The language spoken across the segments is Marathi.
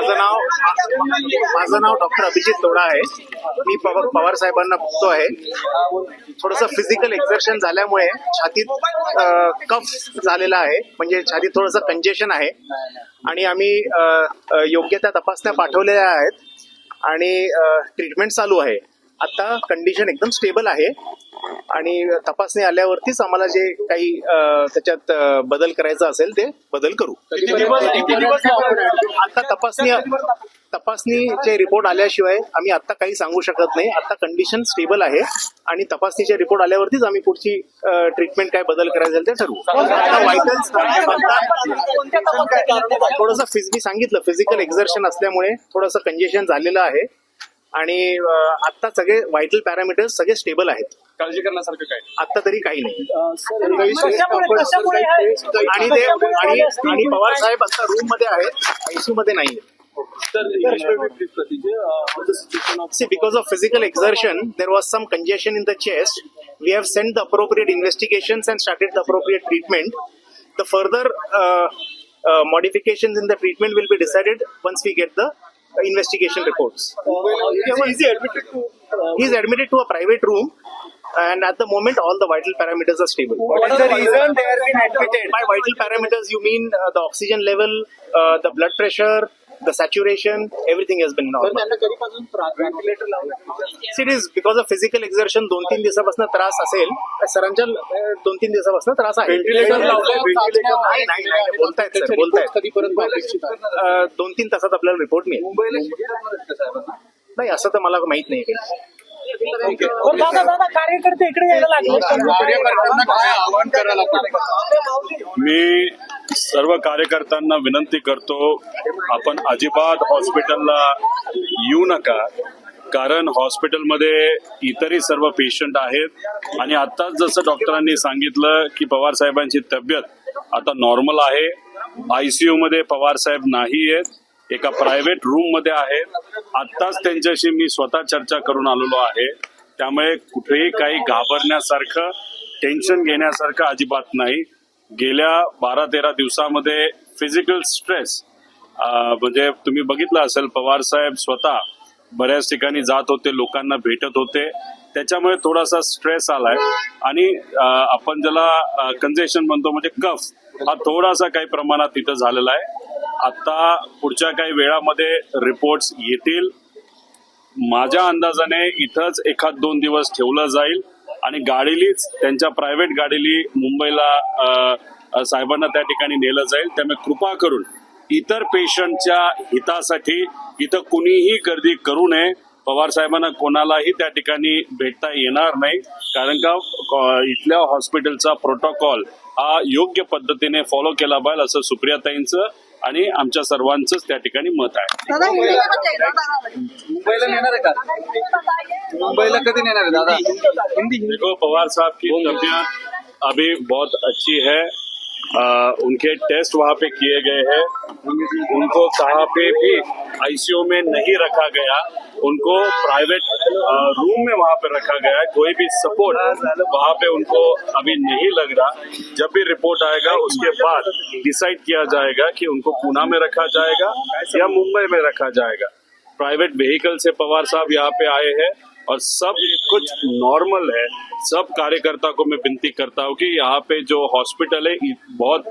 माझं नाव डॉक्टर अभिजित तोडा आहे. मी पवार साहेबांना बघतो आहे. थोडंसं फिजिकल एक्झर्शन झाल्यामुळे छातीत कफ झालेला आहे, म्हणजे छातीत थोडंसं कंजेशन आहे आणि आम्ही योग्य त्या तपासण्या पाठवलेल्या आहेत आणि ट्रीटमेंट चालू आहे. आता कंडिशन एकदम स्टेबल आहे आणि तपासणी आल्यावरतीच आम्हाला जे काही त्याच्यात बदल करायचा असेल ते बदल करू. आता तपासणीचे रिपोर्ट आल्याशिवाय आम्ही आता काही सांगू शकत नाही. आता कंडिशन स्टेबल आहे आणि तपासणीचे रिपोर्ट आल्यावरतीच आम्ही पुढची ट्रीटमेंट काय बदल करायचं असेल ते ठरवू. थोडंसं मी सांगितलं फिजिकल एक्झर्शन असल्यामुळे थोडंसं कंजेशन झालेलं आहे आणि आता सगळे व्हायटल पॅरामीटर्स सगळे स्टेबल आहेत. काळजी करण्यासारखं काय आता तरी काही नाही. आणि पवार साहेब आता रूम मध्ये आहेत, आयसीयू मध्ये नाही. See, because of physical exertion, there was some congestion in the chest. We have sent the appropriate investigations and started the appropriate treatment. The further modifications in the treatment will be decided once we get the investigation reports. He is admitted to a private room, and at the moment all the vital parameters are stable. What is the reason they have been admitted? By vital parameters you mean the oxygen level, the blood pressure, the saturation, everything has been normal. It is because of physical exertion 2-3 दिवसापासून त्रास असेल. सरांच्या 2-3 दिवसापासून त्रास आहे. नाही बोलतायत सर, बोलतायत. 2-3 तासात आपल्याला रिपोर्ट मिळेल. नाही असं तर मला माहित नाही. कार्यकर्ते इकडे यायला लागले. मी सर्व कार्यकर्त्यांना विनंती करतो, आपण अजिबात हॉस्पिटलला येऊ नका, कारण हॉस्पिटलमध्ये इतरही सर्व पेशंट आहेत आणि आताच जसं डॉक्टरांनी सांगितलं की पवार साहेबांची तब्येत आता नॉर्मल आहे. आयसीयू मध्ये पवार साहेब नाही आहेत, एका प्रायव्हेट रूम मध्ये आहेत. आत्ताच त्यांच्याशी मी स्वतः चर्चा करून आलेलो आहे. त्यामुळे कुठेही काही घाबरण्यासारखं, टेन्शन घेण्यासारखं अजिबात नाही. गेल्या 12-13 दिवसामध्ये फिजिकल स्ट्रेस म्हणजे तुम्ही बघितलं असेल, पवार साहेब स्वतः बऱ्याच ठिकाणी जात होते, लोकांना भेटत होते. त्याच्यामुळे थोडासा स्ट्रेस आलाय आणि आपण ज्याला कंजेशन म्हणतो म्हणजे कफ, हा थोडासा काही प्रमाणात तिथं झालेला आहे. आता पुढच्या काही वेळामध्ये रिपोर्ट्स येतील. माझ्या अंदाजाने इथंच 1-2 दिवस ठेवलं जाईल आणि गाडीलीच, त्यांच्या प्रायव्हेट गाडीली मुंबईला साहेबांना त्या ठिकाणी नेलं जाईल. त्यामुळे कृपा करून इतर पेशंटच्या हितासाठी इथं कुणीही गर्दी करू नये. पवार साहेबांना कोणालाही त्या ठिकाणी भेटता येणार नाही, कारण का इथल्या हॉस्पिटलचा प्रोटोकॉल हा योग्य पद्धतीने फॉलो केला पाहिजे असं सुप्रियाताईंचं आणि आमच्या सर्वांचंच त्या ठिकाणी मत आहे. मुंबईला नेणार आहे का? मुंबईला कधी नेणार आहे दादा? देखो, पवार साहब की तबीयत अभी बहुत अच्छी है. उनके टेस्ट वहाँ पे किए गए हैं. उनको कहाँ पे भी आईसीयू में नहीं रखा गया, उनको प्राइवेट रूम में वहाँ पे रखा गया है. कोई भी सपोर्ट वहाँ पे उनको अभी नहीं लग रहा. जब भी रिपोर्ट आएगा उसके बाद डिसाइड किया जाएगा कि उनको पुणे में रखा जाएगा या मुंबई में रखा जाएगा. प्राइवेट व्हीकल से पवार साहब यहाँ पे आए हैं और सब कुछ नॉर्मल है. सब कार्यकर्ता को मैं विनती करता हूँ कि यहाँ पे जो हॉस्पिटल है, बहुत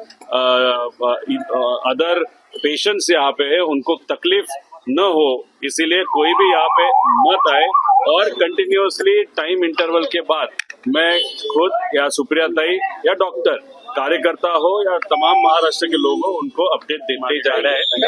अदर पेशेंट्स यहाँ पे है, उनको तकलीफ न हो, इसीलिए कोई भी यहाँ पे मत आए. और कंटिन्यूअसली टाइम इंटरवल के बाद मैं खुद या सुप्रियाताई या डॉक्टर, कार्यकर्ता हो या तमाम महाराष्ट्र के लोग हो, उनको अपडेट देते जा रहे हैं.